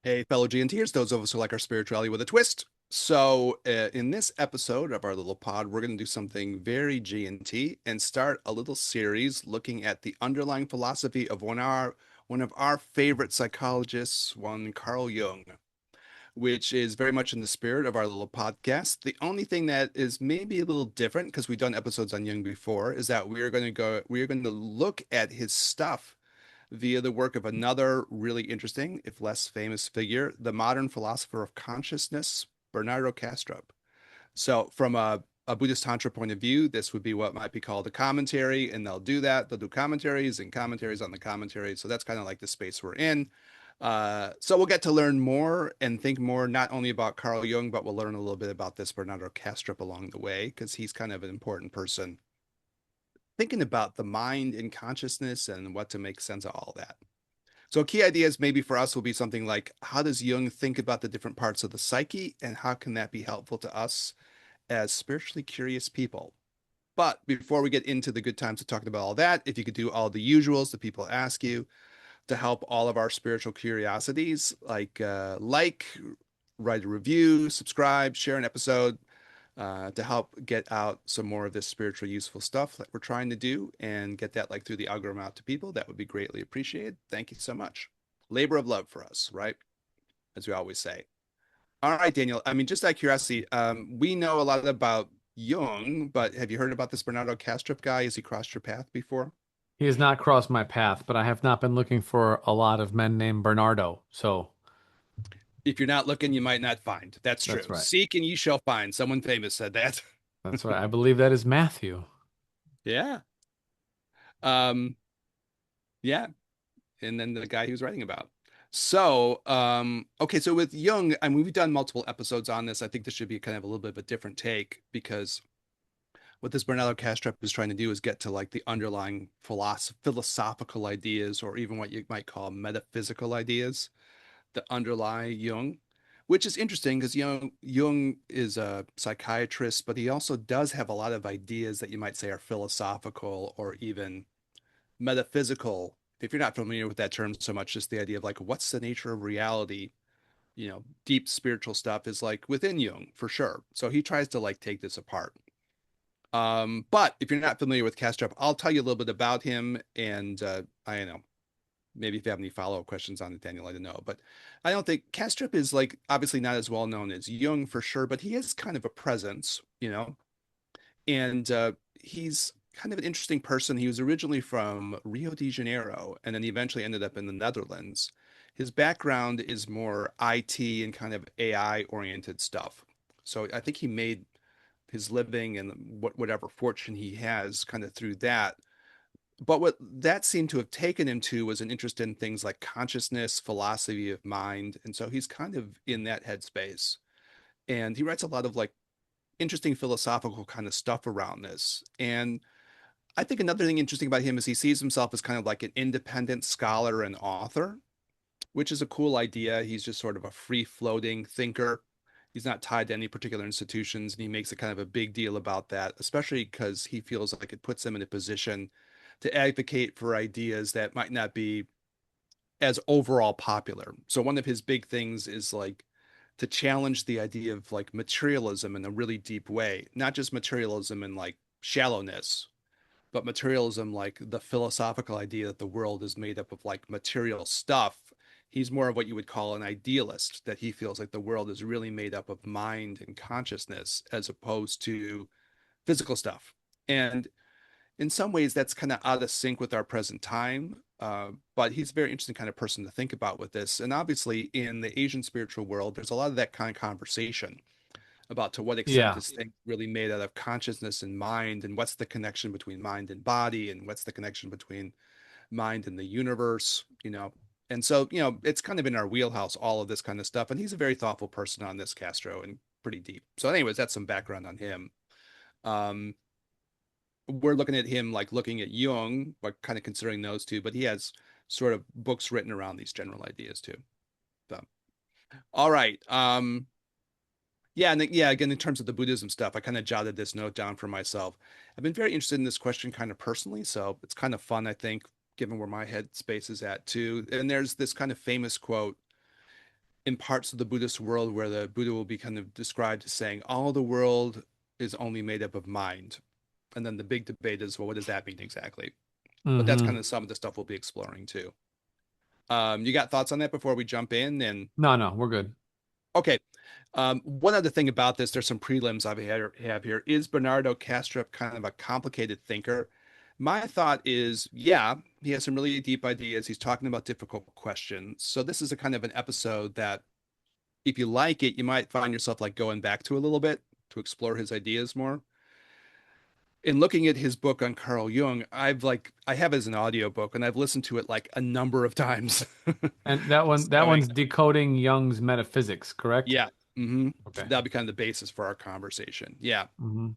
Hey, fellow GNTers, those of us who like our spirituality with a twist. So, in this episode of our little pod, we're going to do something very GNT and start a little series looking at the underlying philosophy of one of our favorite psychologists, one Carl Jung, which is very much in the spirit of our little podcast. The only thing that is maybe a little different, because we've done episodes on Jung before, is that we are going to look at his stuff via the work of another really interesting, if less famous figure, the modern philosopher of consciousness, Bernardo Kastrup. So, from a Buddhist Tantra point of view, this would be what might be called a commentary, and they'll do that. They'll do commentaries and commentaries on the commentary. So, that's kind of like the space we're in. So, we'll get to learn more and think more, not only about Carl Jung, but we'll learn a little bit about this Bernardo Kastrup along the way, because he's kind of an important person thinking about the mind and consciousness and what to make sense of all that. So key ideas maybe for us will be something like how does Jung think about the different parts of the psyche and how can that be helpful to us as spiritually curious people? But before we get into the good times of talking about all that, if you could do all the usuals that people ask you to help all of our spiritual curiosities, like, write a review, subscribe, share an episode, to help get out some more of this spiritual useful stuff that we're trying to do and get that like through the algorithm out to people. That would be greatly appreciated. Thank you so much. Labor of love for us, right? As we always say. All right, Daniel. I mean, just out of curiosity, we know a lot about Jung, but have you heard about this Bernardo Kastrup guy? Has he crossed your path before? He has not crossed my path, but I have not been looking for a lot of men named Bernardo. So If you're not looking, you might not find. That's that's true. right. Seek and you shall find. Someone famous said that. That's right. I believe that is Matthew. Yeah. Um, yeah. And then the guy he was writing about. Okay, so with Jung, I mean, we've done multiple episodes on this. I think this should be kind of a little bit of a different take because what this Bernardo Kastrup is trying to do is get to like the underlying philosophical ideas, or even what you might call metaphysical ideas that underlie Jung, which is interesting because Jung is a psychiatrist, but he also does have a lot of ideas that you might say are philosophical or even metaphysical. If you're not familiar with that term so much, just the idea of like what's the nature of reality, deep spiritual stuff is like within Jung for sure. So he tries to like take this apart. But if you're not familiar with Kastrup, I'll tell you a little bit about him, and I don't know, maybe if you have any follow-up questions on it, Daniel, I don't know. But I don't think Kastrup is like obviously not as well known as Jung for sure, but he is kind of a presence. And he's kind of an interesting person. He was originally from Rio de Janeiro, and then he eventually ended up in the Netherlands. His background is more IT and kind of AI oriented stuff. So I think he made his living and whatever fortune he has kind of through that. But what that seemed to have taken him to was an interest in things like consciousness, philosophy of mind. And so he's kind of in that headspace. And he writes a lot of like interesting philosophical kind of stuff around this. And I think another thing interesting about him is he sees himself as kind of like an independent scholar and author, which is a cool idea. He's just sort of a free floating thinker. He's not tied to any particular institutions, and he makes a kind of a big deal about that, especially because he feels like it puts him in a position to advocate for ideas that might not be as overall popular. So one of his big things is like to challenge the idea of like materialism in a really deep way, not just materialism in like shallowness, but materialism like the philosophical idea that the world is made up of like material stuff. He's more of what you would call an idealist, that he feels like the world is really made up of mind and consciousness as opposed to physical stuff. And in some ways, that's kind of out of sync with our present time. But he's a very interesting kind of person to think about with this. And obviously, in the Asian spiritual world, there's a lot of that kind of conversation about to what extent Yeah. is things really made out of consciousness and mind, and what's the connection between mind and body, and what's the connection between mind and the universe. And so, it's kind of in our wheelhouse, all of this kind of stuff. And he's a very thoughtful person on this, Castro, and pretty deep. So, anyways, that's some background on him. Um, we're looking at him like looking at Jung, like kind of considering those two, but he has sort of books written around these general ideas too. So, all right. Yeah, and yeah, again, in terms of the Buddhism stuff, I kind of jotted this note down for myself. I've been very interested in this question kind of personally, so it's kind of fun, I think, given where my head space is at too. And there's this kind of famous quote in parts of the Buddhist world where the Buddha will be kind of described as saying all the world is only made up of mind. And then the big debate is, well, what does that mean exactly? But that's Mm-hmm. kind of some of the stuff we'll be exploring too. You got thoughts on that before we jump in? And No, no, we're good. okay, one other thing about this, there's some prelims have here. Is Bernardo Kastrup kind of a complicated thinker? My thought is, yeah, he has some really deep ideas. He's talking about difficult questions. So this is a kind of an episode that, if you like it, you might find yourself like going back to a little bit to explore his ideas more. In looking at his book on Carl Jung, I have it as an audio book and I've listened to it like a number of times. And Just that knowing, one's decoding Jung's metaphysics, correct? yeah. hmm Okay. That'll be kind of the basis for our conversation. Yeah. Mm-hmm.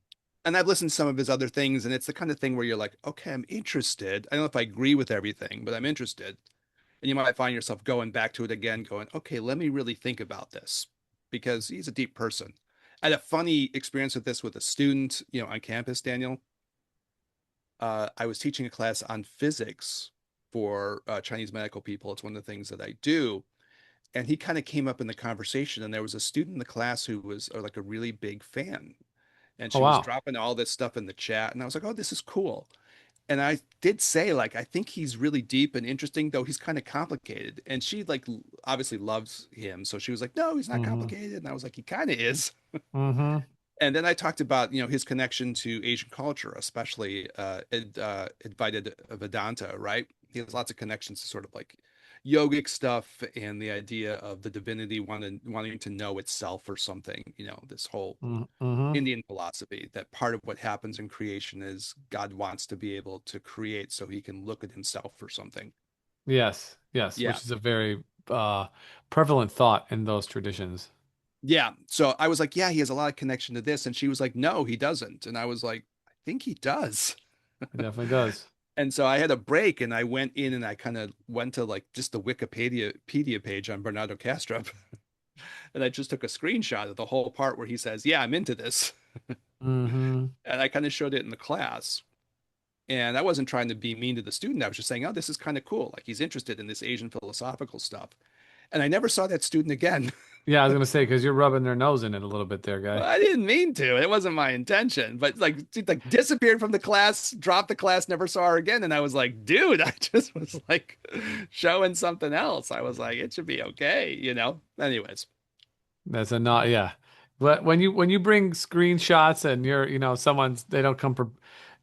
And I've listened to some of his other things, and it's the kind of thing where you're like, okay, I'm interested. I don't know if I agree with everything, but I'm interested. And you might find yourself going back to it again, going, okay, let me really think about this because he's a deep person. I had a funny experience with this with a student, on campus, Daniel. I was teaching a class on physics for Chinese medical people. It's one of the things that I do. And he kind of came up in the conversation, and there was a student in the class who was like a really big fan. And Oh she was wow. dropping all this stuff in the chat. And I was like, oh, this is cool. And I did say, like, I think he's really deep and interesting, though he's kind of complicated. And she, like, obviously loves him. So she was like, no, he's not Mm-hmm. complicated. And I was like, he kind of is. Mm-hmm. And then I talked about, his connection to Asian culture, especially Advaita Vedanta, right? He has lots of connections to sort of like yogic stuff and the idea of the divinity wanting to know itself or something, this whole Mm-hmm. Indian philosophy that part of what happens in creation is God wants to be able to create so he can look at himself for something. Yes, yes, Yeah. which is a very uh prevalent thought in those traditions. Yeah. So I was like, yeah, he has a lot of connection to this. And she was like, no, he doesn't. And I was like, I think he does. It definitely does. And so I had a break and I went in and I kind of went to like just the Wikipedia page on Bernardo Kastrup. And I just took a screenshot of the whole part where he says, yeah, I'm into this. Mm-hmm. And I kind of showed it in the class. And I wasn't trying to be mean to the student. I was just saying, oh, this is kind of cool. Like he's interested in this Asian philosophical stuff. And I never saw that student again. Yeah, I was gonna say because you're rubbing their nose in it a little bit there, Well, guy. I didn't mean to. It wasn't my intention. But like, disappeared from the class, dropped the class, never saw her again. And I was like, dude, I just was like showing something else. I was like, it should be okay. Anyways. That's a not, yeah. But when you bring screenshots and you're, someone's they don't come for,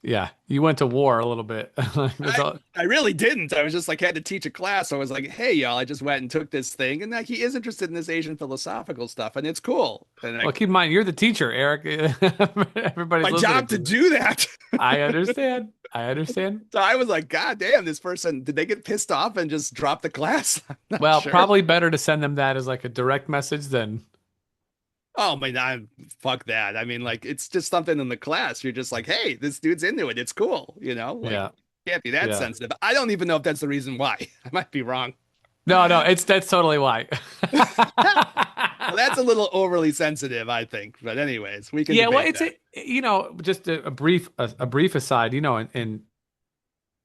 yeah, you went to war a little bit. Like, that's I all. I really didn't. I was just like had to teach a class. So I was like, hey y'all, I just went and took this thing, and like he is interested in this Asian philosophical stuff, and it's cool. And Well, like keep in mind you're the teacher, Eric. Everybody's my listening job to to this. do that. I understand. I understand. So I was like, God damn, this person, did they get pissed off and just drop the class? I'm not Well, sure. probably better to send them that as like a direct message than, Oh my God, fuck that. I mean, like it's just something in the class. You're just like, hey, this dude's into it. It's cool. Like yeah, can't be that yeah. sensitive. I don't even know if that's the reason why. I might be wrong. No, no, that's totally why. Well, that's a little overly sensitive, I think. But anyways, we can Yeah, well, debate it's that. just a brief aside, and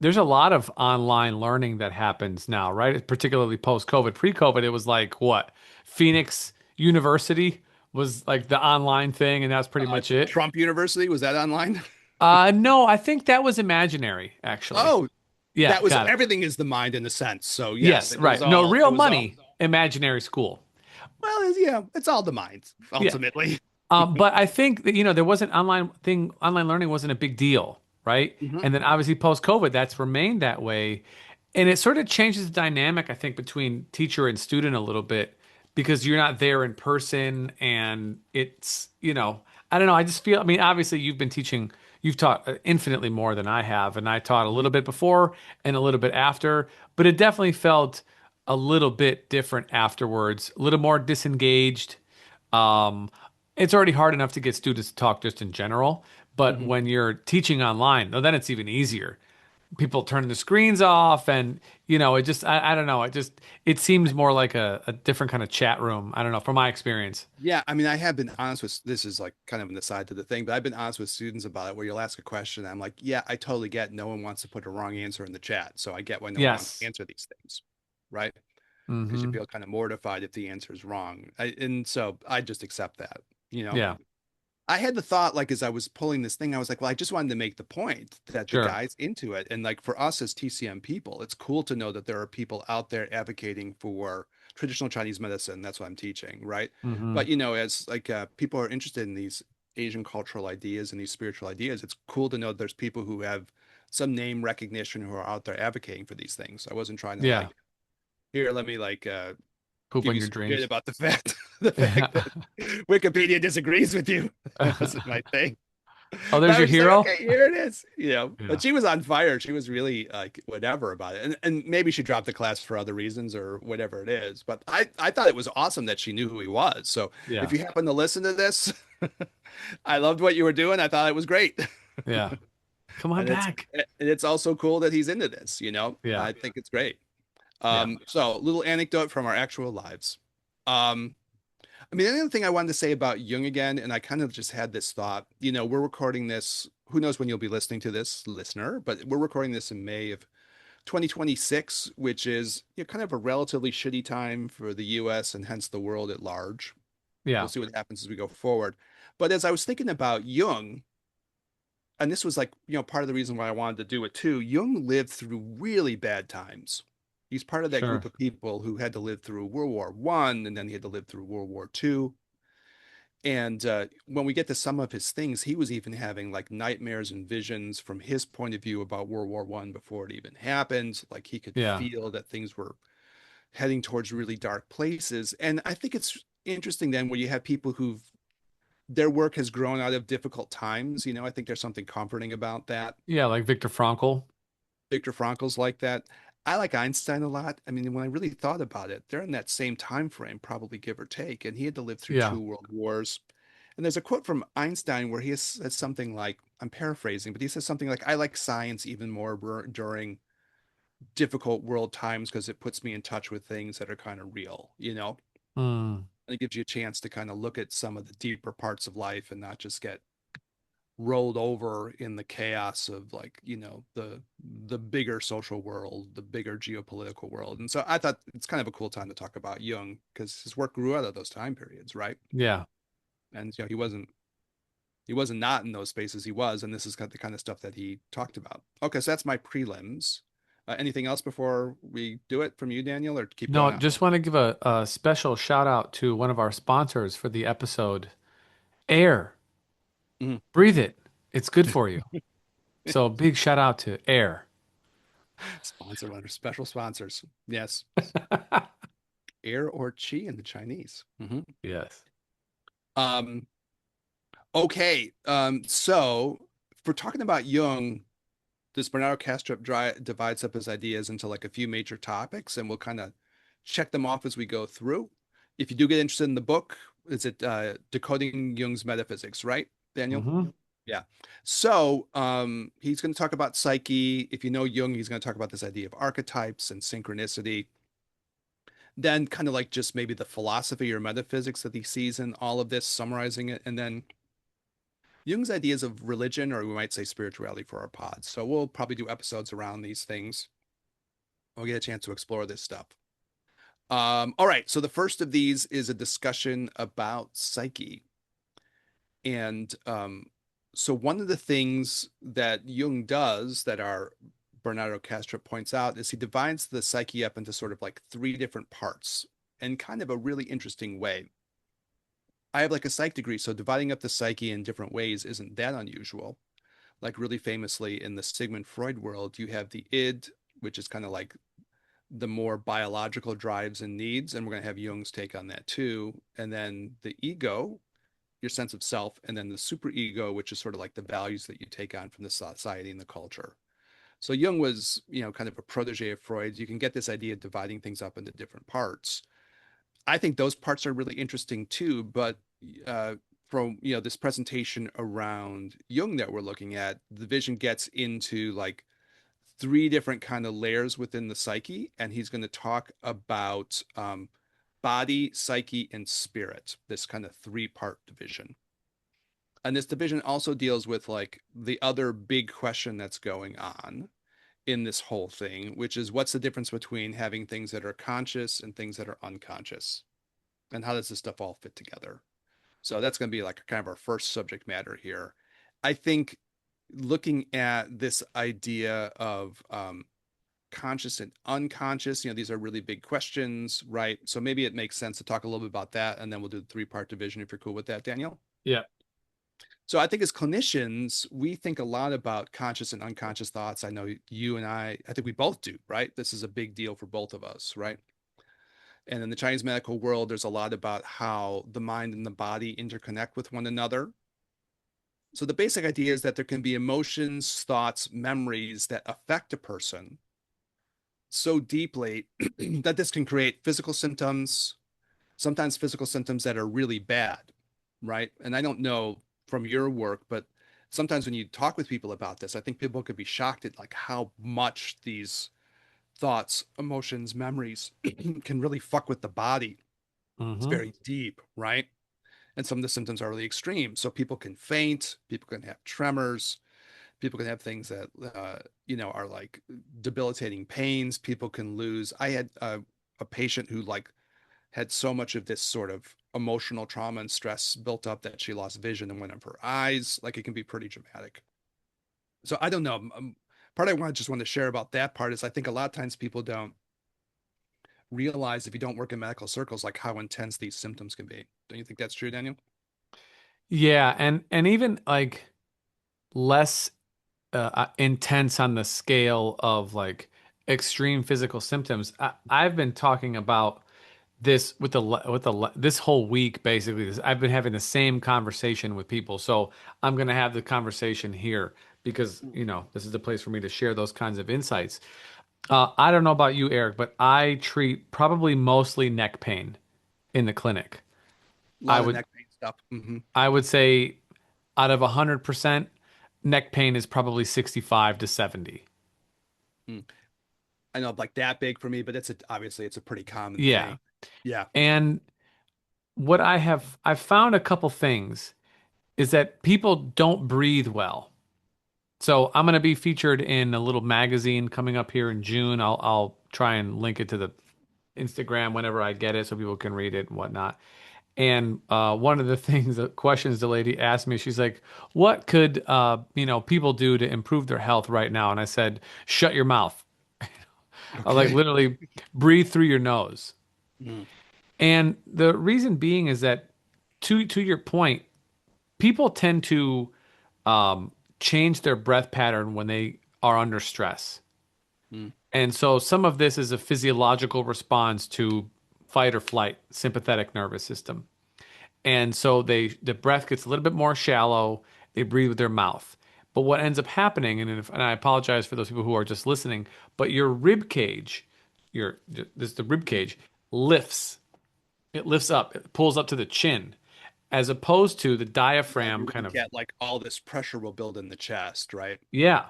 there's a lot of online learning that happens now, right? Particularly post-COVID. Pre-COVID, it was like what? Phoenix University was like the online thing, and that's pretty much it. Trump University, was that online? No, I think that was imaginary, actually. Oh, Yeah, that was got it. everything is the mind in a sense. So yes, Yes, it was right. No, all it real was all money, imaginary school. well, it's all the mind Yeah. ultimately. But I think that, there wasn't online learning wasn't a big deal, right? Mhm. And then obviously post-COVID, that's remained that way. And it sort of changes the dynamic, I think, between teacher and student a little bit because you're not there in person and I don't know. I just feel, I mean, obviously you've taught infinitely more than I have, and I taught a little bit before and a little bit after, but it definitely felt a little bit different afterwards, a little more disengaged. Um, it's already hard enough to get students to talk just in general, but Mhm. when you're teaching online, then it's even easier. People turn the screens off and I don't know, it seems more like a different kind of chat room. I don't know, from my experience. Yeah, I mean, I have been honest with this is like kind of an aside to the thing, but I've been honest with students about it where you'll ask a question. And I'm like, yeah, I totally get no one wants to put a wrong answer in the chat. So I get why no one wants to Yes. answer these things. Right. because you Hmm. feel kind of mortified if the answer is wrong. And so I just accept that, you know. Yeah, I had the thought, like, as I was pulling this thing, I was like, well, I just wanted to make the point that the sure. guy's into it. And like for us as TCM people, it's cool to know that there are people out there advocating for traditional Chinese medicine. That's what I'm teaching, right? Hmm. But, you know, as like people are interested in these Asian cultural ideas and these spiritual ideas, it's cool to know there's people who have some name recognition who are out there advocating for these things. I wasn't trying to Yeah, like, here, let me like poop give on you your some shit dreams. about the fact the fact that Wikipedia disagrees with you. That wasn't my thing. Oh, But there's I your was just like, hero. okay, here it is, you know. Yeah, But she was on fire. She was really like whatever about it, and maybe she dropped the class for other reasons or whatever it is. But I thought it was awesome that she knew who he was. So if yeah, you happen to listen to this, I loved what you were doing. I thought it was great, yeah. Come on and back. it's also cool that he's into this. You know, Yeah, I think it's great. yeah, So a little anecdote from our actual lives. Um, I mean, the other thing I wanted to say about Jung again, and I kind of just had this thought, you know, we're recording this, who knows when you'll be listening to this, listener, but we're recording this in May of 2026, which is, you know, kind of a relatively shitty time for the US and hence the world at large. We'll yeah, see what happens as we go forward. But as I was thinking about Jung, and this was like, you know, part of the reason why I wanted to do it too, Jung lived through really bad times. He's part of that group sure. of people who had to live through World War One, and then he had to live through World War Two. And when we get to some of his things, he was even having like nightmares and visions from his point of view about World War One before it even happened. Like he could Yeah, feel that things were heading towards really dark places. And I think it's interesting then when you have people who've their work has grown out of difficult times. You know, I think there's something comforting about that. yeah. Like Viktor Frankl. Viktor Frankl's like that. I like Einstein a lot. I mean, when I really thought about it, they're in that same time frame, probably give or take, and he had to live through Yeah. two world wars. And there's a quote from Einstein where he says something like, I'm paraphrasing, but he says something like, I like science even more during difficult world times because it puts me in touch with things that are kind of real, you know? Mm. And it gives you a chance to kind of look at some of the deeper parts of life and not just get rolled over in the chaos of like, you know, the bigger social world, the bigger geopolitical world. And so I thought it's kind of a cool time to talk about Jung because his work grew out of those time periods, right? Yeah. And you know, he wasn't not in those spaces, he was, and this is kind of the kind of stuff that he talked about. Okay, so that's my prelims. Anything else before we do it from you, Daniel, or keep No, going on? just want to give a special shout out to one of our sponsors for the episode, Air. Mhm. Breathe it. It's good for you. So big shout out to Air. Sponsor under special sponsors. Yes. Air or chi in the Chinese. Mhm. Yes. Um, okay. So if we're talking about Jung, this Bernardo Kastrup divides up his ideas into like a few major topics, and we'll kind of check them off as we go through. If you do get interested in the book, is it Decoding Jung's Metaphysics, right, Daniel? Hmm. Yeah. So he's going to talk about psyche. If you know Jung, he's going to talk about this idea of archetypes and synchronicity. Then kind of like just maybe the philosophy or metaphysics that he sees in all of this, summarizing it, and then Jung's ideas of religion, or we might say spirituality for our pods. So we'll probably do episodes around these things. We'll get a chance to explore this stuff. All right. So the first of these is a discussion about psyche. And so one of the things that Jung does that our Bernardo Kastrup points out is he divides the psyche up into sort of like three different parts in kind of a really interesting way. I have like a psych degree, so dividing up the psyche in different ways isn't that unusual. Like really famously in the Sigmund Freud world, you have the id, which is kind of like the more biological drives and needs, and we're going to have Jung's take on that too. And then the ego, your sense of self, and then the superego, which is sort of like the values that you take on from the society and the culture. So Jung was, you know, kind of a protege of Freud's. You can get this idea of dividing things up into different parts. I think those parts are really interesting too, but uh, from you know this presentation around Jung that we're looking at, the vision gets into like three different kind of layers within the psyche, and he's going to talk about body, psyche, and spirit. This kind of three-part division, and this division also deals with like the other big question that's going on in this whole thing, which is what's the difference between having things that are conscious and things that are unconscious, and how does this stuff all fit together? So that's going to be like kind of our first subject matter here. I think looking at this idea of conscious and unconscious, these are really big questions, right? So maybe it makes sense to talk a little bit about that, and then we'll do the three-part division if you're cool with that, Daniel. Yeah. So I think as clinicians, we think a lot about conscious and unconscious thoughts. I know you and I think we both do, right? This is a big deal for both of us, right? And in the Chinese medical world, there's a lot about how the mind and the body interconnect with one another. So the basic idea is that there can be emotions, thoughts, memories that affect a person so deeply that this can create physical symptoms, sometimes physical symptoms that are really bad, right? And I don't know from your work, but sometimes when you talk with people about this, I think people could be shocked at like how much these thoughts, emotions, memories can really fuck with the body. It's Hmm. very deep, right? And some of the symptoms are really extreme. So people can faint, people can have tremors, people can have things that are like debilitating pains. People can lose. I had a patient who like had so much of this sort of emotional trauma and stress built up that she lost vision in one of her eyes. Like it can be pretty dramatic. So I don't know. Part I want to share about that part is I think a lot of times people don't realize if you don't work in medical circles like how intense these symptoms can be. Don't you think that's true, Daniel? Yeah, and even like less intense on the scale of like extreme physical symptoms. I've been talking about this with this whole week basically. I've been having the same conversation with people, so I'm going to have the conversation here because this is the place for me to share those kinds of insights. I don't know about you, Eric, but I treat probably mostly neck pain in the clinic. A I lot of would neck pain stuff. I would say out of 100%, neck pain is probably 65 to 70. I know like that big for me, but obviously it's a pretty common Yeah. thing. Yeah. And what I've found a couple things is that people don't breathe well. So I'm going to be featured in a little magazine coming up here in June. I'll try and link it to the Instagram whenever I get it so people can read it and whatnot. And one of the things, the questions the lady asked me, she's like, "What could people do to improve their health right now?" And I said, "Shut your mouth." I like Okay. literally breathe through your nose. Mm, And the reason being is that to your point, people tend to um, change their breath pattern when they are under stress. mm, And so some of this is a physiological response to fight or flight, sympathetic nervous system. And so the breath gets a little bit more shallow. They breathe with their mouth. But what ends up happening, and I apologize for those people who are just listening, but your rib cage, the rib cage lifts. It lifts up. It pulls up to the chin, as opposed to the yeah, diaphragm you kind really of. get like all this pressure will build in the chest, right? Yeah.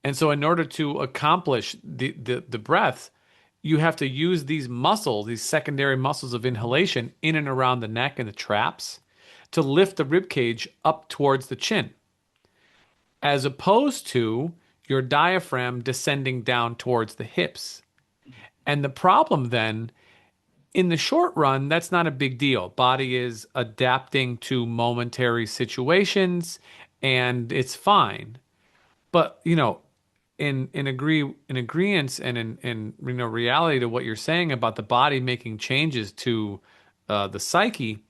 And so in order to accomplish the breath, you have to use these muscles, these secondary muscles of inhalation in and around the neck and the traps to lift the rib cage up towards the chin, as opposed to your diaphragm descending down towards the hips. And the problem then, in the short run, that's not a big deal. Body is adapting to momentary situations and it's fine. But, in agreement and in reality to what you're saying about the body making changes to the psyche,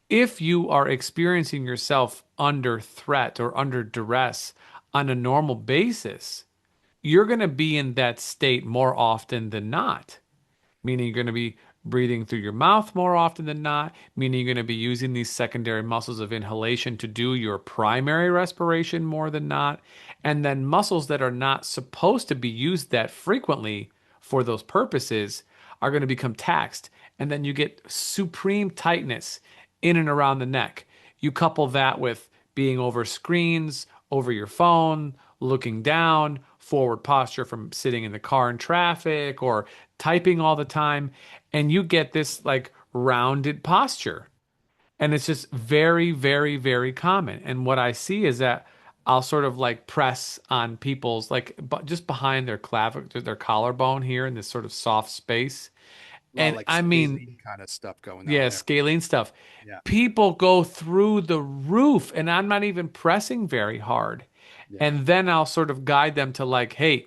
if you are experiencing yourself under threat or under duress on a normal basis, you're going to be in that state more often than not, meaning you're going to be breathing through your mouth more often than not, meaning you're going to be using these secondary muscles of inhalation to do your primary respiration more than not. And then muscles that are not supposed to be used that frequently for those purposes are going to become taxed. And then you get supreme tightness in and around the neck. You couple that with being over screens, over your phone, looking down, forward posture from sitting in the car in traffic, or typing all the time, and you get this like rounded posture. And it's just very, very, very common. And what I see is that I'll sort of like press on people's like just behind their their collarbone here in this sort of soft space. A lot of And like I mean, scalene kind of stuff going on yeah, there. scalene stuff. Yeah. People go through the roof, and I'm not even pressing very hard. Yeah. And then I'll sort of guide them to like, hey,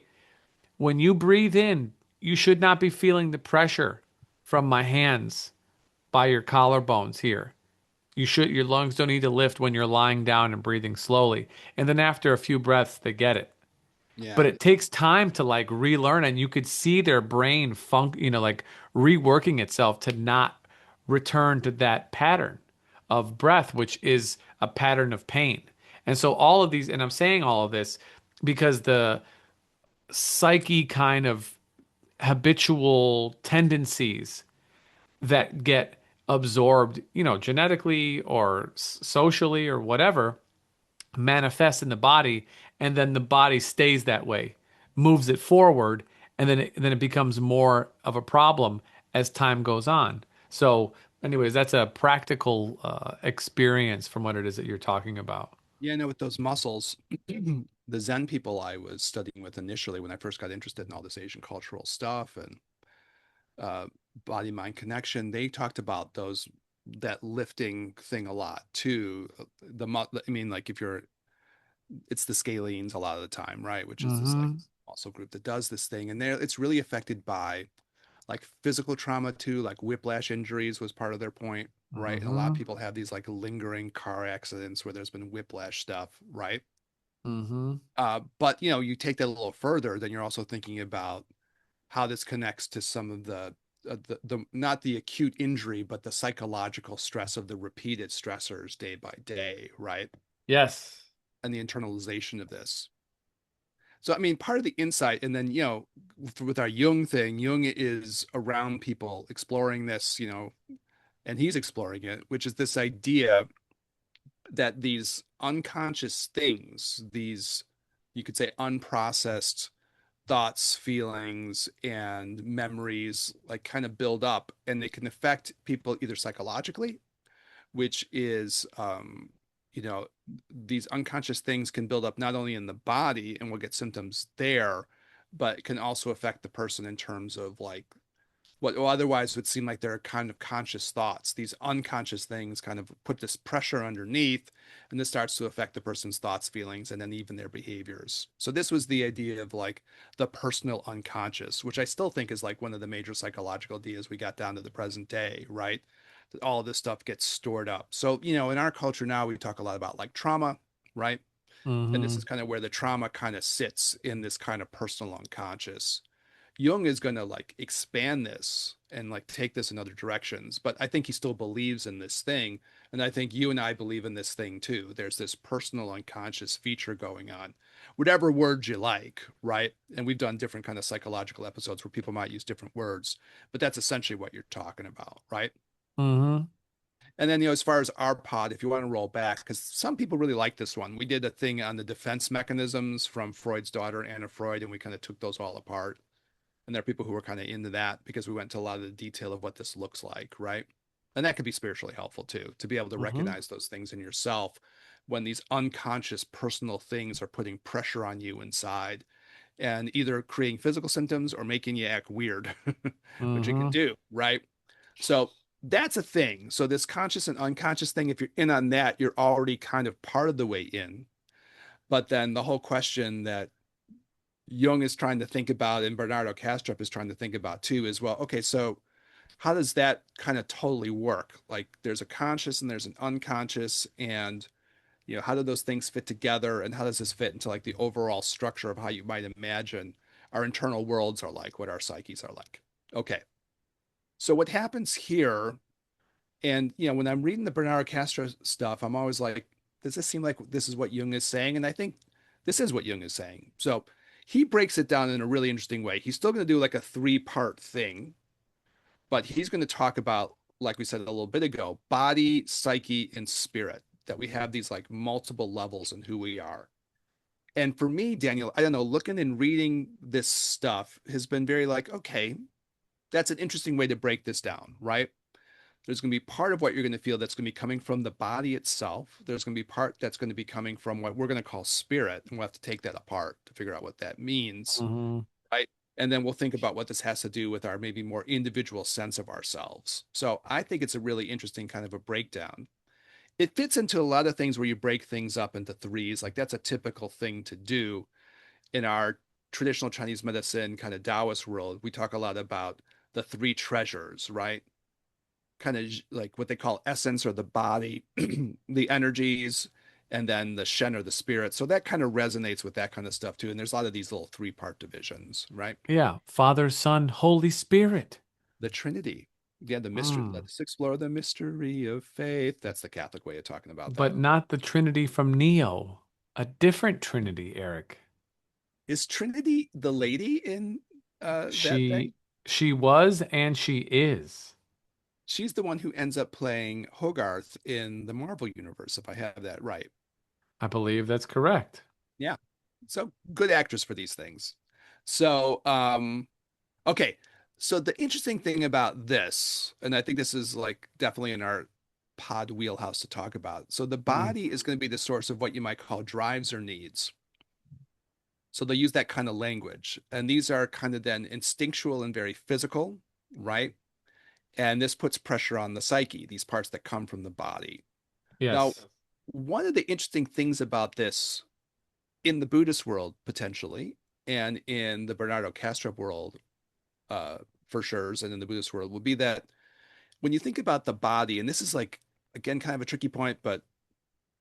when you breathe in, you should not be feeling the pressure from my hands by your collarbones here. Your lungs don't need to lift when you're lying down and breathing slowly. And then after a few breaths, they get it. But Yeah. it takes time to like relearn, and you could see their brain like reworking itself to not return to that pattern of breath, which is a pattern of pain. And so all of these, and I'm saying all of this because the psyche kind of habitual tendencies that get absorbed, genetically or socially or whatever, manifest in the body, and then the body stays that way, moves it forward, and then it becomes more of a problem as time goes on. So, anyways, that's a practical experience from what it is that you're talking about. Yeah, I know with those muscles, the Zen people I was studying with initially when I first got interested in all this Asian cultural stuff and uh, body mind connection, they talked about those that lifting thing a lot too. I mean, like if you're, it's the scalenes a lot of the time, right? Which is this like Mm-hmm. also group that does this thing, and it's really affected by like physical trauma too, like whiplash injuries was part of their point, right? And a lot of Mm-hmm. people have these like lingering car accidents where there's been whiplash stuff, right? Mm-hmm. But you take that a little further, then you're also thinking about how this connects to some of the not the acute injury, but the psychological stress of the repeated stressors day by day, right? Yes. And the internalization of this. So, I mean, part of the insight, and then, with our Jung thing, Jung is around people exploring this, and he's exploring it, which is this idea that these unconscious things, these, you could say, unprocessed thoughts, feelings, and memories, like kind of build up and they can affect people either psychologically, which is you know these unconscious things can build up not only in the body and we'll get symptoms there, but it can also affect the person in terms of like what otherwise would seem like they're kind of conscious thoughts. These unconscious things kind of put this pressure underneath, and this starts to affect the person's thoughts, feelings, and then even their behaviors. So this was the idea of like the personal unconscious, which I still think is like one of the major psychological ideas we got down to the present day, right? That all of this stuff gets stored up. So, in our culture now, we talk a lot about like trauma, right? And this Mm-hmm. is kind of where the trauma kind of sits in this kind of personal unconscious. Jung is going to like expand this and like take this in other directions, but I think he still believes in this thing. And I think you and I believe in this thing too. There's this personal unconscious feature going on, whatever words you like, right? And we've done different kind of psychological episodes where people might use different words, but that's essentially what you're talking about, right? Mm-hmm. And then, as far as our pod, if you want to roll back, because some people really like this one, we did a thing on the defense mechanisms from Freud's daughter, Anna Freud, and we kind of took those all apart. And there are people who are kind of into that because we went to a lot of the detail of what this looks like, right? And that could be spiritually helpful too, to be able to Mm-hmm. recognize those things in yourself when these unconscious personal things are putting pressure on you inside and either creating physical symptoms or making you act weird, which it can Mm-hmm. do, right? So that's a thing. So this conscious and unconscious thing, if you're in on that, you're already kind of part of the way in. But then the whole question that Jung is trying to think about and Bernardo Kastrup is trying to think about too is, well, okay, so how does that kind of totally work? Like there's a conscious and there's an unconscious, and how do those things fit together, and how does this fit into like the overall structure of how you might imagine our internal worlds are like, what our psyches are like? Okay. So what happens here, and when I'm reading the Bernardo Castro stuff, I'm always like, does this seem like this is what Jung is saying? And I think this is what Jung is saying. So he breaks it down in a really interesting way. He's still going to do like a three-part thing, but he's going to talk about, like we said a little bit ago, body, psyche, and spirit, that we have these like multiple levels in who we are. And for me, Daniel, I don't know, looking and reading this stuff has been very like, okay, that's an interesting way to break this down, right? There's going to be part of what you're going to feel that's going to be coming from the body itself. There's going to be part that's going to be coming from what we're going to call spirit. And we'll have to take that apart to figure out what that means. Hmm. Right. And then we'll think about what this has to do with our maybe more individual sense of ourselves. So I think it's a really interesting kind of a breakdown. It fits into a lot of things where you break things up into threes. Like that's a typical thing to do in our traditional Chinese medicine kind of Taoist world. We talk a lot about the three treasures, right? Kind of like what they call essence or the body, the energies, and then the Shen or the spirit. So that kind of resonates with that kind of stuff too. And there's a lot of these little three-part divisions, right? Yeah. Father, Son, Holy Spirit. The Trinity. Yeah, the mystery. Mm. Let's explore the mystery of faith. That's the Catholic way of talking about But that. not the Trinity from Neo. A different Trinity, Eric. Is Trinity the lady in that thing? She she was and she is. She's the one who ends up playing Hogarth in the Marvel universe, if I have that right. I believe that's correct. Yeah. So good actress for these things. So, okay. So the interesting thing about this, and I think this is like definitely in our pod wheelhouse to talk about. So the Mm. body is going to be the source of what you might call drives or needs. So they use that kind of language. And these are kind of then instinctual and very physical, right? And this puts pressure on the psyche, these parts that come from the body. Now, Yes. one of the interesting things about this in the Buddhist world, potentially, and in the Bernardo Kastrup world, uh, for sure, and in the Buddhist world, would be that when you think about the body, and this is like, again, kind of a tricky point, but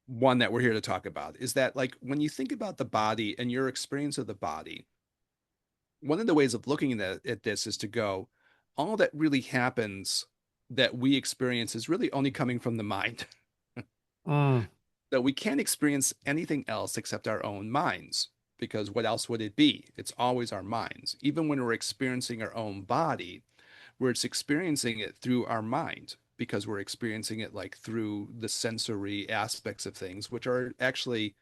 one that we're here to talk about, is that like when you think about the body and your experience of the body, one of the ways of looking at this is to go, all that really happens that we experience is really only coming from the mind. Mm. That we can't experience anything else except our own minds, because what else would it be? It's always our minds. Even when we're experiencing our own body, we're experiencing it through our mind because we're experiencing it like through the sensory aspects of things, which are actually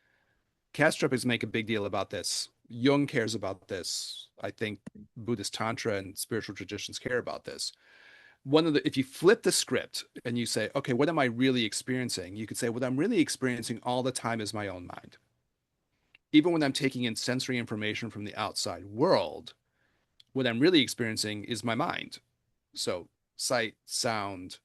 Kastrup is make a big deal about this. Jung cares about this. I think Buddhist Tantra and spiritual traditions care about this. One of the If you flip the script and you say, okay, what am I really experiencing? You could say, what I'm really experiencing all the time is my own mind. Even when I'm taking in sensory information from the outside world, what I'm really experiencing is my mind. So sight, sound,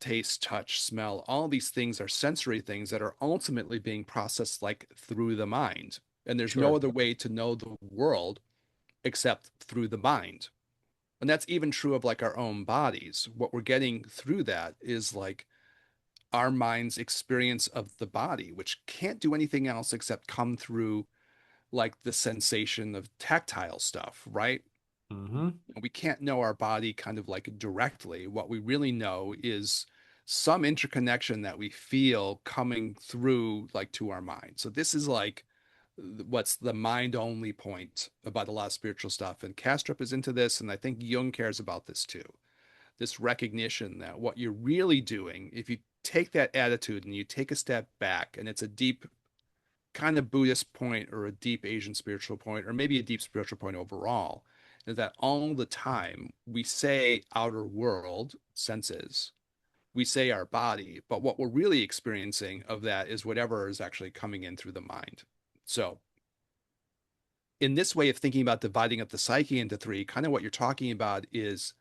taste, touch, smell, all these things are sensory things that are ultimately being processed like through the mind. And there's no Sure. other way to know the world except through the mind. And that's even true of like our own bodies. What we're getting through that is like our mind's experience of the body, which can't do anything else except come through like the sensation of tactile stuff, right? Hmm. We can't know our body kind of like directly. What we really know is some interconnection that we feel coming through like to our mind. So this is like what's the mind only point about a lot of spiritual stuff. And Kastrup is into this, and I think Jung cares about this too. This recognition that what you're really doing, if you take that attitude and you take a step back, and it's a deep kind of Buddhist point or a deep Asian spiritual point, or maybe a deep spiritual point overall, is that all the time we say outer world senses, we say our body, but what we're really experiencing of that is whatever is actually coming in through the mind. So, in this way of thinking about dividing up the psyche into three, kind of what you're talking about is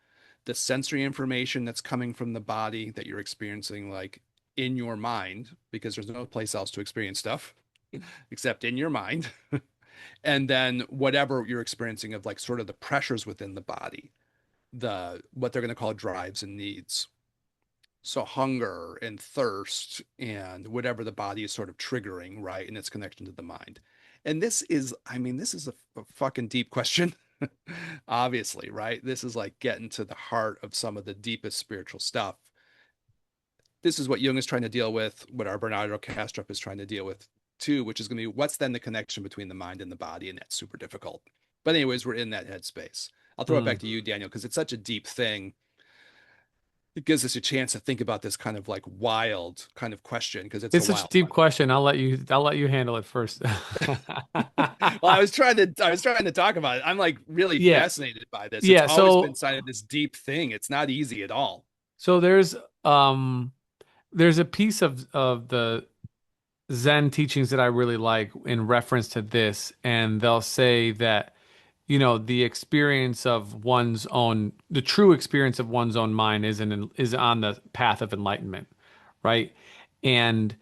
the sensory information that's coming from the body that you're experiencing, like in your mind, because there's no place else to experience stuff except in your mind. And then whatever you're experiencing of like sort of the pressures within the body, the what they're going to call drives and needs. So hunger and thirst and whatever the body is sort of triggering, right? And its connection to the mind. And this is, I mean, this is a fucking deep question. Obviously, right? This is like getting to the heart of some of the deepest spiritual stuff. This is what Jung is trying to deal with, what our Bernardo Kastrup is trying to deal with too, which is going to be what's then the connection between the mind and the body, and that's super difficult. But anyways, we're in that headspace. I'll throw it back Mm. to you, Daniel, because it's such a deep thing. It gives us a chance to think about this kind of like wild kind of question because it's a It's such a wild deep one. question. I'll let you handle it first. Well, I was trying to talk about it. I'm like really Yeah. fascinated by this. It's Yeah. always been So kind of this deep thing. It's not easy at all. So um there's a piece of the Zen teachings that I really like in reference to this, and they'll say that, the experience of the true experience of one's own mind is on the path of enlightenment, right? And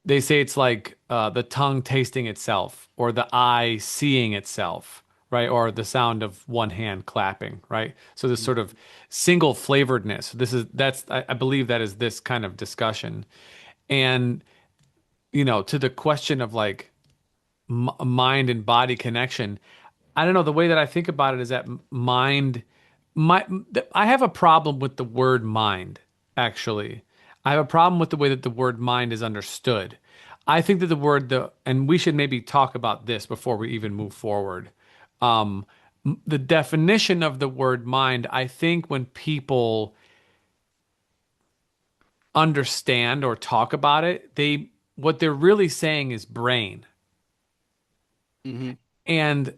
they say it's like the tongue tasting itself, or the eye seeing itself, right? Or the sound of one hand clapping, right? So this sort of single flavoredness. I believe that is this kind of discussion. And, to the question of like mind and body connection, I don't know. The way that I think about it is that my, I have a problem with the word mind, actually. I have a problem with the way that the word mind is understood. I think that and we should maybe talk about this before we even move forward. Um, the definition of the word mind, I think when people understand or talk about it, what they're really saying is brain. Hmm. And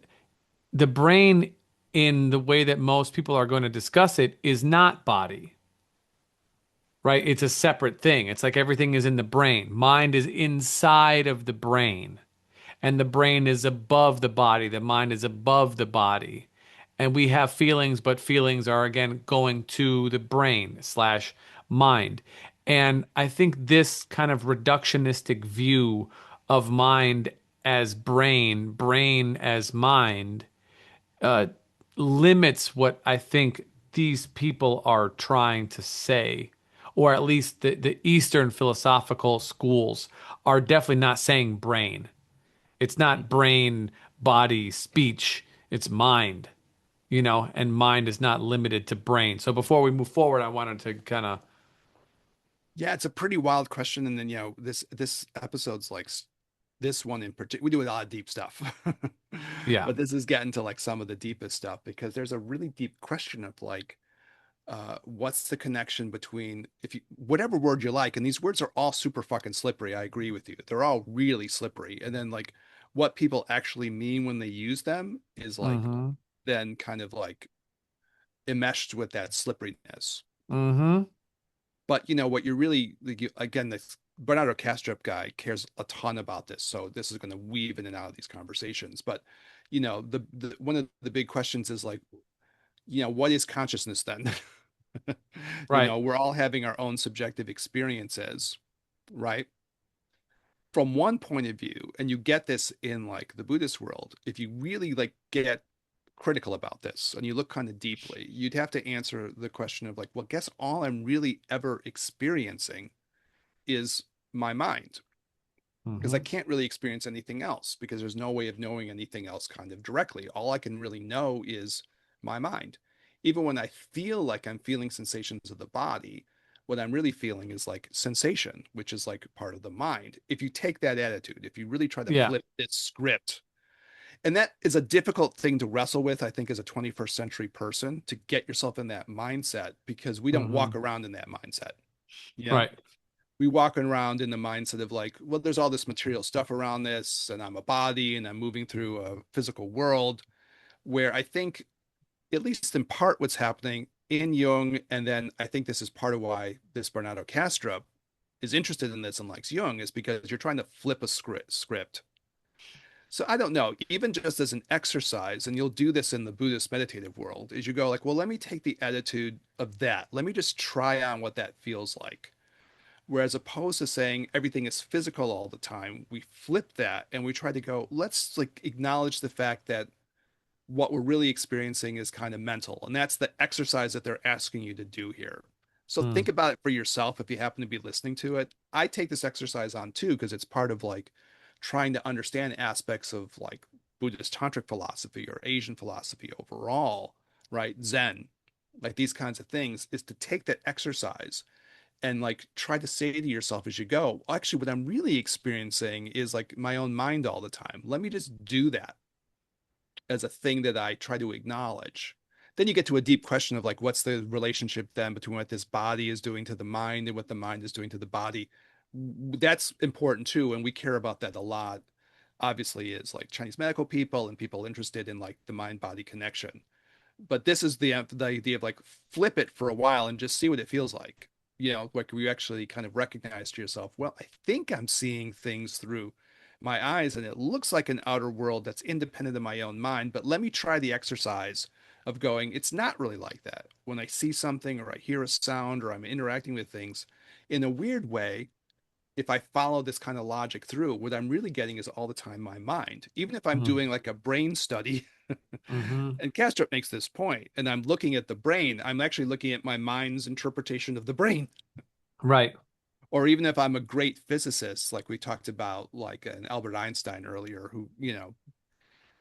the brain, in the way that most people are going to discuss it, is not body, right? It's a separate thing. It's like everything is in the brain. Mind is inside of the brain, and the brain is above the body. The mind is above the body. And we have feelings, but feelings are again going to the brain slash mind. And I think this kind of reductionistic view of mind as brain as mind, uh, limits what I think these people are trying to say, or at least the Eastern philosophical schools are definitely not saying brain. It's not brain, body, speech, it's mind, and mind is not limited to brain. So before we move forward, I wanted to kind of, Yeah, it's a pretty wild question. And then, this episode's like this one in particular, we do a lot of deep stuff, yeah. but this is getting to like some of the deepest stuff because there's a really deep question of like, what's the connection between if you whatever word you like, and these words are all super fucking slippery. I agree with you. They're all really slippery. And then like what people actually mean when they use them is like Mm-hmm. then kind of like enmeshed with that slipperiness. Mm-hmm. But what you're really like, again, this Bernardo Kastrup guy cares a ton about this, so this is going to weave in and out of these conversations. But the one of the big questions is like, what is consciousness then? Right. We're all having our own subjective experiences, right? From one point of view, and you get this in like the Buddhist world, if you really like get critical about this and you look kind of deeply, you'd have to answer the question of like, well, guess all I'm really ever experiencing is my mind, because I Mm-hmm. can't really experience anything else because there's no way of knowing anything else kind of directly. All I can really know is my mind. Even when I feel like I'm feeling sensations of the body, what I'm really feeling is like sensation, which is like part of the mind. If you take that attitude, if you really try to Yeah. flip this script, and that is a difficult thing to wrestle with, I think, as a 21st century person, to get yourself in that mindset because we don't Mm-hmm. walk around in that mindset. You know, Right. we walking around in the mindset of like, well, there's all this material stuff around this, and I'm a body and I'm moving through a physical world, where I think, at least in part, what's happening in Jung, and then I think this is part of why this Bernardo Kastrup is interested in this and likes Jung, is because you're trying to flip a script. So I don't know, even just as an exercise, and you'll do this in the Buddhist meditative world, is you go like, well, let me take the attitude of that. Let me just try on what that feels like. Whereas opposed to saying everything is physical all the time, we flip that and we try to go, let's like acknowledge the fact that what we're really experiencing is kind of mental. And that's the exercise that they're asking you to do here. So Mm. think about it for yourself if you happen to be listening to it. I take this exercise on too, because it's part of like trying to understand aspects of like Buddhist tantric philosophy or Asian philosophy overall, right? Zen, like these kinds of things, is to take that exercise and like try to say to yourself as you go, actually, what I'm really experiencing is like my own mind all the time. Let me just do that as a thing that I try to acknowledge. Then you get to a deep question of like, what's the relationship then between what this body is doing to the mind and what the mind is doing to the body? That's important too. And we care about that a lot, obviously, is like Chinese medical people and people interested in like the mind body connection. But this is the idea of like flip it for a while and just see what it feels like. Like we actually kind of recognize to yourself, well, I think I'm seeing things through my eyes and it looks like an outer world that's independent of my own mind. But let me try the exercise of going, it's not really like that. When I see something or I hear a sound or I'm interacting with things in a weird way, if I follow this kind of logic through, what I'm really getting is all the time my mind. Even if I'm Mm. doing like a brain study, Hmm. and Kastrup makes this point, and I'm looking at the brain, I'm actually looking at my mind's interpretation of the brain. Right. Or even if I'm a great physicist, like we talked about, like an Albert Einstein earlier, who,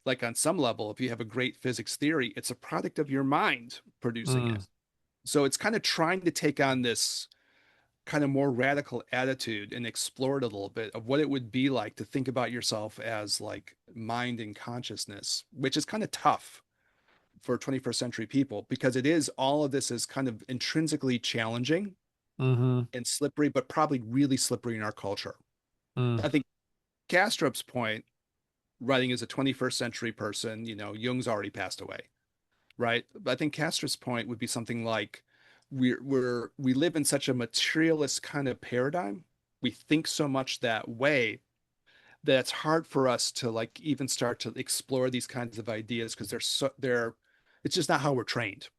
like on some level, if you have a great physics theory, it's a product of your mind producing Mm. it. So it's kind of trying to take on this kind of more radical attitude and explore it a little bit of what it would be like to think about yourself as like mind and consciousness, which is kind of tough for 21st century people because it is all of this is kind of intrinsically challenging Hmm. and slippery, but probably really slippery in our culture. Mm. I think Kastrup's point, writing as a 21st century person, Jung's already passed away, right? But I think Kastrup's point would be something like we live in such a materialist kind of paradigm. We think so much that way that it's hard for us to like even start to explore these kinds of ideas because they're it's just not how we're trained.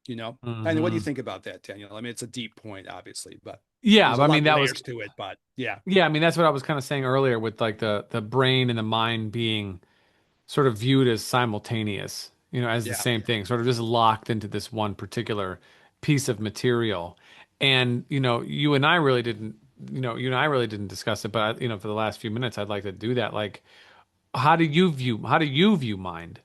And what do you Hmm. think about that, Daniel? I mean, it's a deep point, obviously, but Yeah, there's a but I lot mean of that was layers to it. But yeah, yeah, I mean that's what I was kind of saying earlier with like the brain and the mind being sort of viewed as simultaneous, as the yeah. same thing, sort of just locked into this one particular piece of material. And, you and I really didn't discuss it, but for the last few minutes, I'd like to do that. Like, how do you view mind?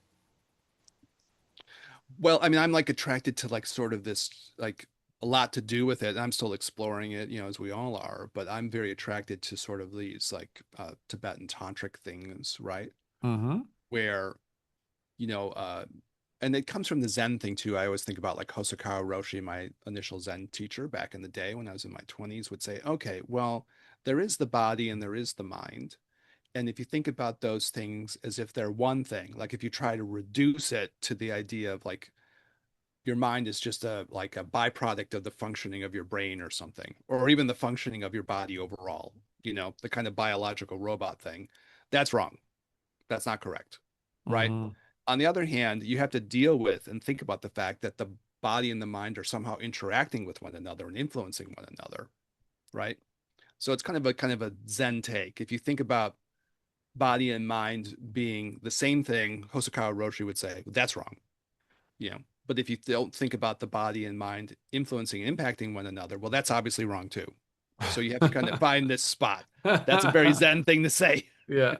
Well, I mean, I'm like attracted to like sort of this like a lot to do with it. I'm still exploring it, as we all are, but I'm very attracted to sort of these like Tibetan tantric things, right? Mm-hmm. Where, you know, uh, and it comes from the Zen thing too. I always think about like Hosokawa Roshi, my initial Zen teacher back in the day when I was in my 20s, would say, okay, well, there is the body and there is the mind. And if you think about those things as if they're one thing, like if you try to reduce it to the idea of like your mind is just a like a byproduct of the functioning of your brain or something, or even the functioning of your body overall, the kind of biological robot thing, that's wrong. That's not correct, right? Mm-hmm. On the other hand, you have to deal with and think about the fact that the body and the mind are somehow interacting with one another and influencing one another, right? So it's kind of a Zen take. If you think about body and mind being the same thing, Hosokawa Roshi would say, well, that's wrong. you know but if you don't think about the body and mind influencing and impacting one another, well, that's obviously wrong too. So you have to kind of find this spot. That's a very Zen thing to say. Yeah.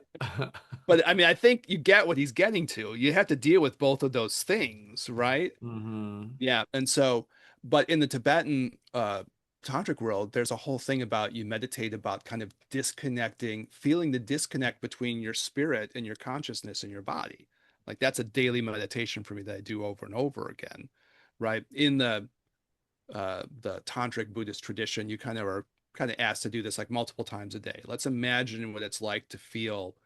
But I mean, I think you get what he's getting to. You have to deal with both of those things, right? Mm-hmm. Yeah. And so, but in the Tibetan tantric world, there's a whole thing about you meditate about kind of disconnecting, feeling the disconnect between your spirit and your consciousness and your body. Like that's a daily meditation for me that I do over and over again, right? In the tantric Buddhist tradition, you kind of are kind of asked to do this like multiple times a day. Let's imagine what it's like to feel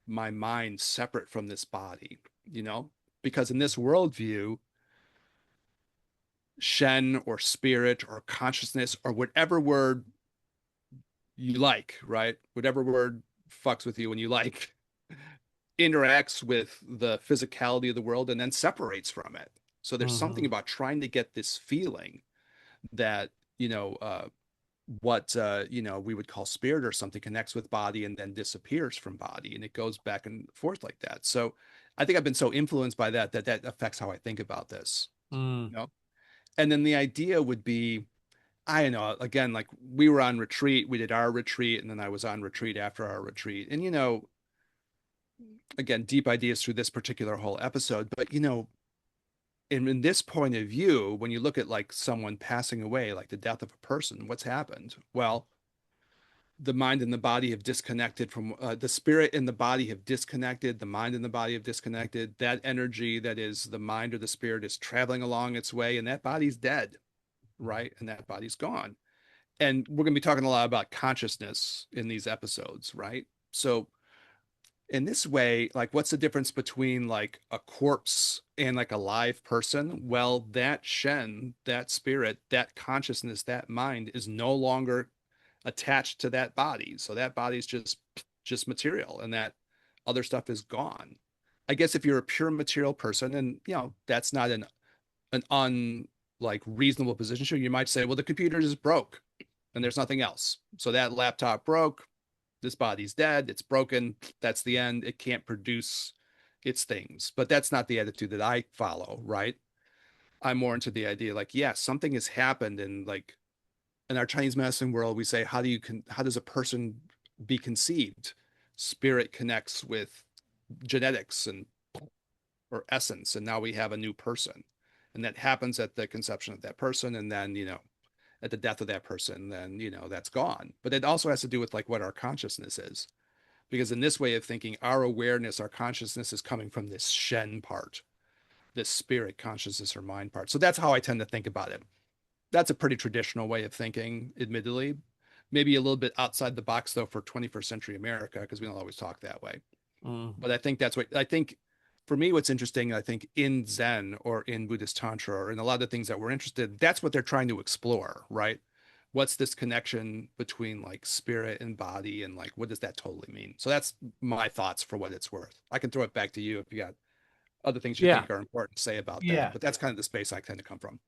my mind separate from this body, you know? Because in this worldview, Shen or spirit or consciousness or whatever word you like, right? Whatever word fucks with you when you like, interacts with the physicality of the world and then separates from it. So there's something Mm-hmm. about trying to get this feeling that, what we would call spirit or something connects with body and then disappears from body and it goes back and forth like that. So I think I've been so influenced by that affects how I think about this, Mm. you know? And then the idea would be, I don't know, again, like we were on retreat, we did our retreat, and then I was on retreat after our retreat. And, again, deep ideas through this particular whole episode. But, in this point of view, when you look at like someone passing away, like the death of a person, what's happened? Well, the mind and the body have disconnected from the spirit and the body have disconnected, the mind and the body have disconnected. That energy that is the mind or the spirit is traveling along its way, and that body's dead, right? And that body's gone. And we're going to be talking a lot about consciousness in these episodes, right? So in this way, like what's the difference between like a corpse and like a live person? Well, that Shen, that spirit, that consciousness, that mind is no longer attached to that body. So that body's just material and that other stuff is gone. I guess if you're a pure material person and that's not an un like reasonable position, sure, you might say, well, the computer just broke and there's nothing else. So that laptop broke, this body's dead, it's broken, that's the end, it can't produce its things. But that's not the attitude that I follow, right? I'm more into the idea like, yes, something has happened, and like in our Chinese medicine world, we say, how does a person be conceived? Spirit connects with genetics and or essence, and now we have a new person, and that happens at the conception of that person, and then at the death of that person, then that's gone. But it also has to do with like what our consciousness is, because in this way of thinking, our awareness, our consciousness is coming from this Shen part, this spirit consciousness or mind part. So that's how I tend to think about it. That's a pretty traditional way of thinking, admittedly. Maybe a little bit outside the box though for 21st century America, because we don't always talk that way. Mm. But I think that's what I think for me, what's interesting, I think in Zen or in Buddhist Tantra or in a lot of the things that we're interested in, that's what they're trying to explore, right? What's this connection between like spirit and body, and like what does that totally mean? So that's my thoughts for what it's worth. I can throw it back to you if you got other things you Yeah. think are important to say about that, Yeah. but that's kind of the space I tend to come from.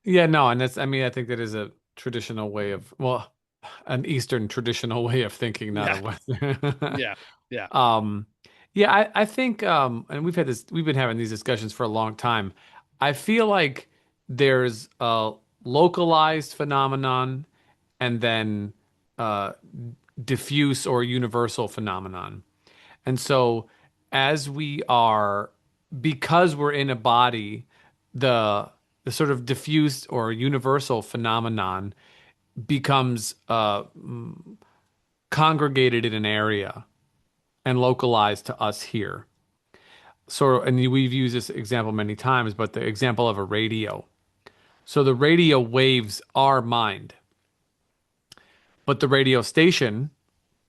Yeah, no, and that's, I mean, I think that is a traditional way of, well, an Eastern traditional way of thinking, not a Yeah, Western. yeah, yeah. Um, yeah, I think, and we've been having these discussions for a long time. I feel like there's a localized phenomenon and then uh, diffuse or universal phenomenon. And so, as we are, because we're in a body, the the sort of diffuse or universal phenomenon becomes congregated in an area and localized to us here. So, and we've used this example many times, but the example of a radio. So the radio waves are mind, but the radio station,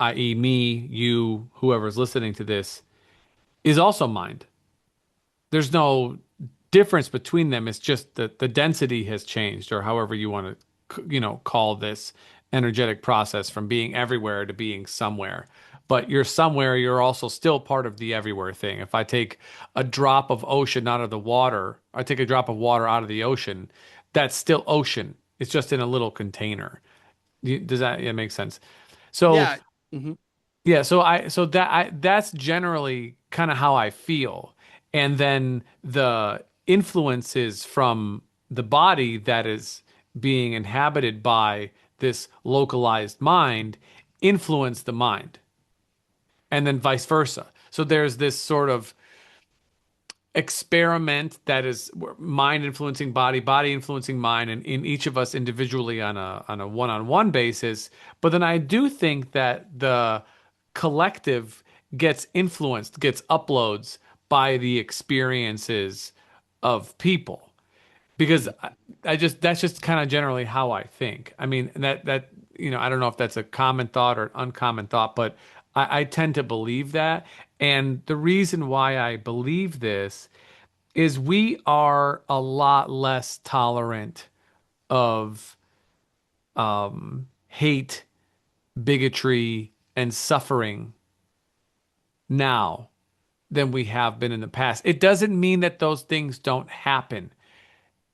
i.e., me, you, whoever's listening to this, is also mind. There's no difference between them. It's just that the density has changed, or however you want to, call this energetic process from being everywhere to being somewhere. But you're somewhere, you're also still part of the everywhere thing. If I take a drop of ocean out of the water, I take a drop of water out of the ocean, that's still ocean. It's just in a little container. Does that, yeah, make sense? So Yeah. Mhm. yeah, that's generally kind of how I feel. And then the influences from the body that is being inhabited by this localized mind influence the mind, and then vice versa. So there's this sort of experiment that is mind influencing body, body influencing mind, and in each of us individually on a one-on-one basis. But then I do think that the collective gets influenced, gets uploads by the experiences of people. Because Mhm. I just, that's just kind of generally how I think. I mean, that I don't know if that's a common thought or uncommon thought, but I tend to believe that. And the reason why I believe this is we are a lot less tolerant of hate, bigotry, and suffering now than we have been in the past. It doesn't mean that those things don't happen.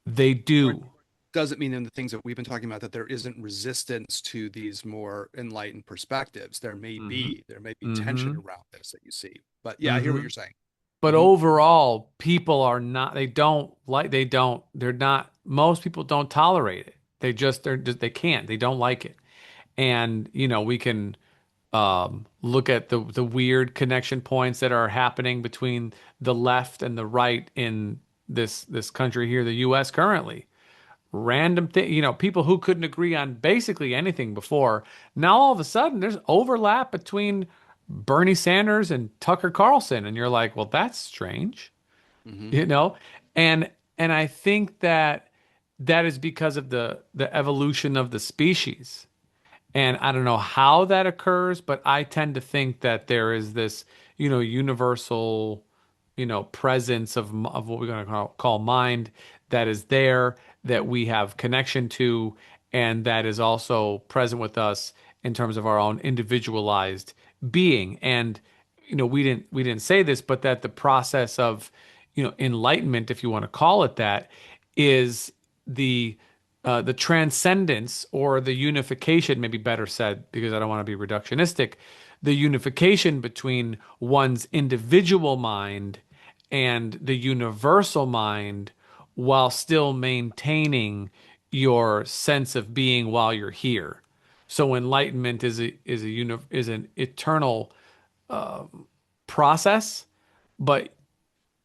They Or do. doesn't mean in the things that we've been talking about that there isn't resistance to these more enlightened perspectives. Mm-hmm. There may be tension Mm-hmm. around this that you see. But yeah, I hear what Mm-hmm. you're saying. But Hmm. overall, people are not, they're not, most people don't tolerate it. They can't, they don't like it. And, we can look at the weird connection points that are happening between the left and the right in this country here, the US currently. Random thing, people who couldn't agree on basically anything before. Now all of a sudden there's overlap between Bernie Sanders and Tucker Carlson, and you're like, well, that's strange, Hmm. you know? And I think that that is because of the evolution of the species. And I don't know how that occurs, but I tend to think that there is this universal, presence of what we're going to call mind that is there, that we have connection to, and that is also present with us in terms of our own individualized being. And we didn't say this, but that the process of enlightenment, if you want to call it that, is the transcendence or the unification, maybe better said, because I don't want to be reductionistic, the unification between one's individual mind and the universal mind while still maintaining your sense of being while you're here. So enlightenment is an eternal process, but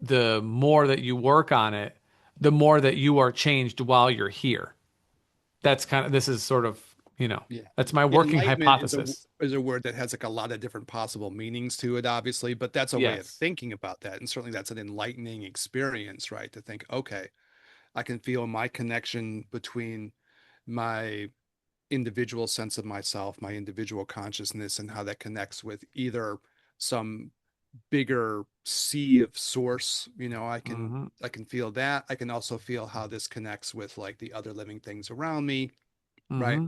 the more that you work on it, the more that you are changed while you're here. This is sort of, Yeah. that's my Yeah, working enlightenment hypothesis. is a word that has like a lot of different possible meanings to it, obviously, but that's a way of Yes. thinking about that. And certainly that's an enlightening experience, right? To think, okay, I can feel my connection between my individual sense of myself, my individual consciousness, and how that connects with either some bigger sea of source. Hmm. I can feel that. I can also feel how this connects with like the other living things around me, right? Hmm.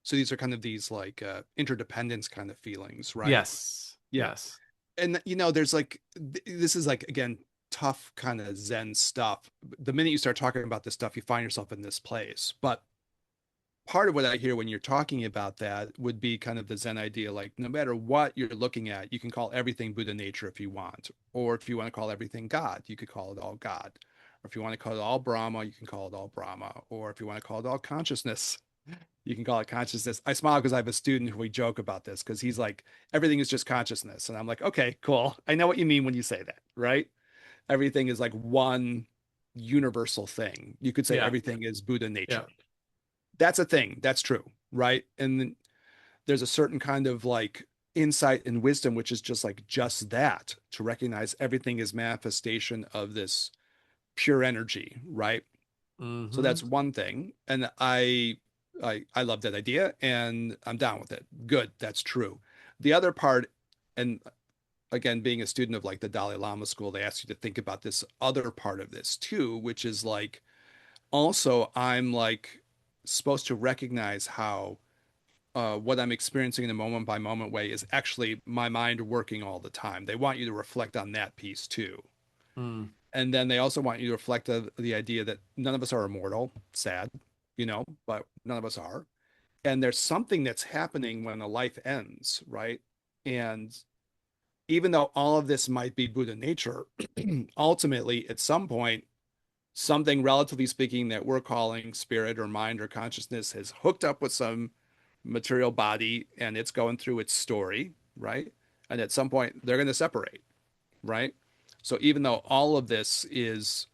So these are kind of these like interdependence kind of feelings, right? Yes. Yeah. Yes. And there's like this is like again tough kind of Zen stuff. The minute you start talking about this stuff, you find yourself in this place. But part of what I hear when you're talking about that would be kind of the Zen idea, like no matter what you're looking at, you can call everything Buddha nature if you want, or if you want to call everything God, you could call it all God, or if you want to call it all Brahma, you can call it all Brahma, or if you want to call it all consciousness, you can call it consciousness. I smile because I have a student who we joke about this because he's like, everything is just consciousness. And I'm like, okay, cool. I know what you mean when you say that, right? Everything is like one universal thing. You could say Yeah. everything is Buddha Yeah. nature. That's a thing. That's true, right? And then there's a certain kind of like insight and wisdom, which is just that, to recognize everything is manifestation of this pure energy, right? So Hmm. that's one thing. And I love that idea and I'm down with it. Good, that's true. The other part, and again, being a student of like the Dalai Lama school, they ask you to think about this other part of this too, which is like also I'm like supposed to recognize how what I'm experiencing in a moment by moment way is actually my mind working all the time. They want you to reflect on that piece too. Mm. And then they also want you to reflect the idea that none of us are immortal, sad, but none of us are. And there's something that's happening when a life ends, right? And even though all of this might be Buddha nature, ultimately, at some point, something relatively speaking that we're calling spirit or mind or consciousness has hooked up with some material body and it's going through its story, right? And at some point, they're going to separate, right? So even though all of this is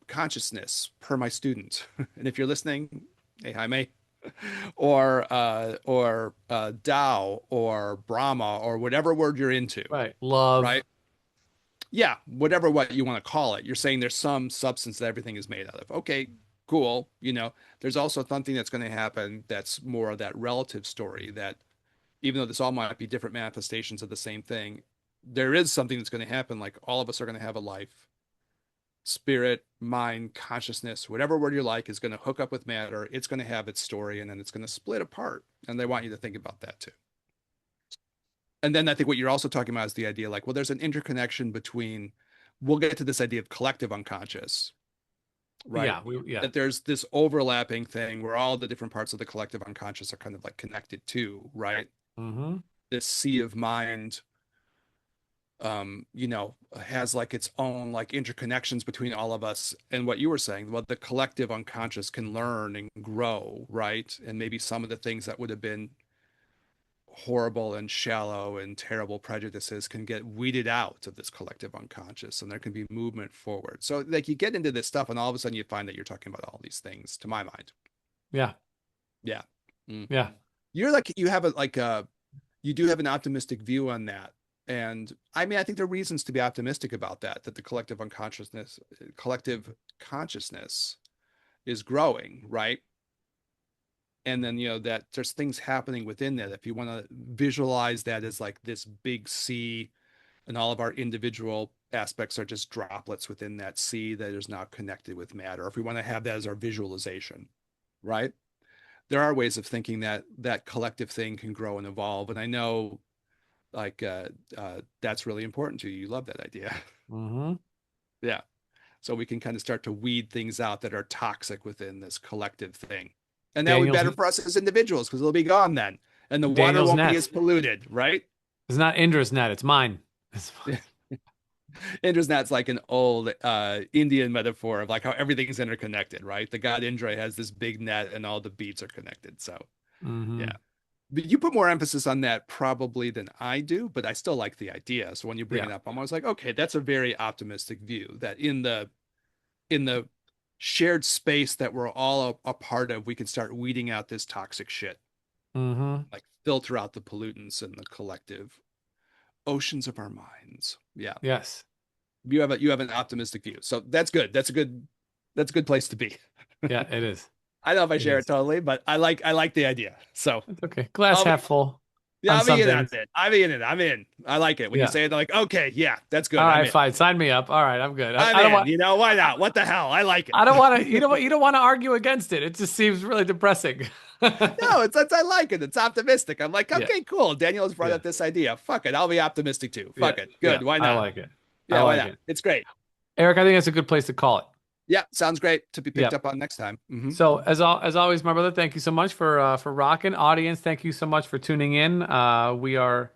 consciousness per my student, and if you're listening, hey, hi, May, or Tao or Brahma or whatever word you're into, Right. Love. right? Yeah, whatever what you want to call it. You're saying there's some substance that everything is made out of. Okay, cool. There's also something that's going to happen that's more of that relative story that even though this all might be different manifestations of the same thing, there is something that's going to happen. Like all of us are going to have a life. Spirit, mind, consciousness, whatever word you like, is going to hook up with matter. It's going to have its story and then it's going to split apart. And they want you to think about that too. And then I think what you're also talking about is the idea like, well, there's an interconnection between, we'll get to this idea of collective unconscious, right? Yeah. Yeah. That there's this overlapping thing where all the different parts of the collective unconscious are kind of like connected to, right? Hmm. This sea of mind has like its own like interconnections between all of us. And what you were saying, well, the collective unconscious can learn and grow, right? And maybe some of the things that would have been horrible and shallow and terrible prejudices can get weeded out of this collective unconscious and there can be movement forward. So like you get into this stuff and all of a sudden you find that you're talking about all these things to my mind. Yeah. Yeah. Mm. Yeah. You're like you have a like a you do have an optimistic view on that. And I mean, I think there are reasons to be optimistic about that, that the collective consciousness is growing, right? And then, that there's things happening within that. If you want to visualize that as like this big sea, and all of our individual aspects are just droplets within that sea that is now connected with matter. If we want to have that as our visualization, right? There are ways of thinking that that collective thing can grow and evolve. And I know like that's really important to you. You love that idea. Mm-hmm. Yeah. So we can kind of start to weed things out that are toxic within this collective thing. And that would be Daniel's better for us as individuals because it'll be gone then. And the water Daniel's won't be as net. polluted, right? It's not Indra's net. It's mine. Indra's net's like an old Indian metaphor of like how everything's interconnected, right? The god Indra has this big net and all the beads are connected. So Mm-hmm. yeah. But you put more emphasis on that probably than I do, but I still like the idea. So when you bring Yeah. it up, I'm always like, okay, that's a very optimistic view that in the shared space that we're all a part of, we can start weeding out this toxic shit, Mm-hmm. like filter out the pollutants in the collective oceans of our minds. Yeah. Yes. You have an optimistic view. So that's good. That's a good place to be. Yeah, it is. I don't know if I It share it is. totally, but I like the idea. So It's okay. Glass I'll be half full yeah, on I'll be some in on things. it. I'm in it. I'm in. I like it. When you Yeah. say it, I'm like, okay, yeah, that's All good. I'm right, in. fine. Sign me up. All right, I'm good. I'm I don't in. want. Why not? What the hell? I like it. I don't want to. You know what? You don't want to argue against it. It just seems really depressing. No, it's I like it. It's optimistic. I'm like, Yeah. okay, cool. Daniel has brought Yeah. up this idea. Fuck it. I'll be optimistic too. Yeah. Fuck it. Yeah. Good. Why I not? like it. I Yeah, why like not? it. It's great. Eric, I think that's a good place to call it. Yeah, sounds great to be Yeah. picked up on next time. So as always, my brother, thank you so much for rocking. Audience, thank you so much for tuning in. We are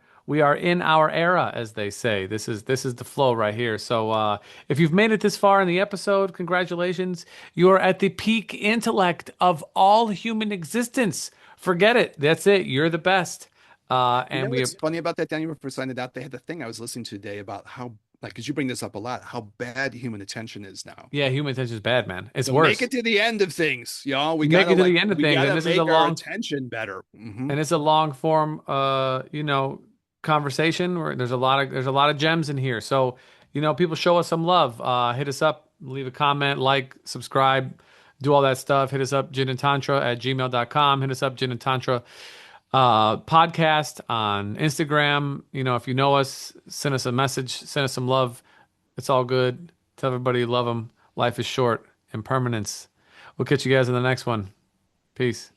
in our era, as they say. This is the flow right here. So if you've made it this far in the episode, congratulations. You are at the peak intellect of all human existence. Forget it. That's it. You're the best. You know And we what's funny about that, Daniel? For signing out, they had the thing I was listening to today about how, like, because you bring this up a lot, how bad human attention is now. yeah, human attention is bad, man. It's So make worse. it to the end of things, y'all. We You make gotta it to like the end of we things, and gotta this is a make our long attention better. and it's a long form conversation where there's a lot of gems in here. So people show us some love. Hit us up, leave a comment, like, subscribe, do all that stuff. Hit us up, ginandtantra@gmail.com. Hit us up, Gin and Tantra podcast on Instagram. If you know us, send us a message, send us some love. It's all good. Tell everybody you love them. Life is short. Impermanence. We'll catch you guys in the next one. Peace.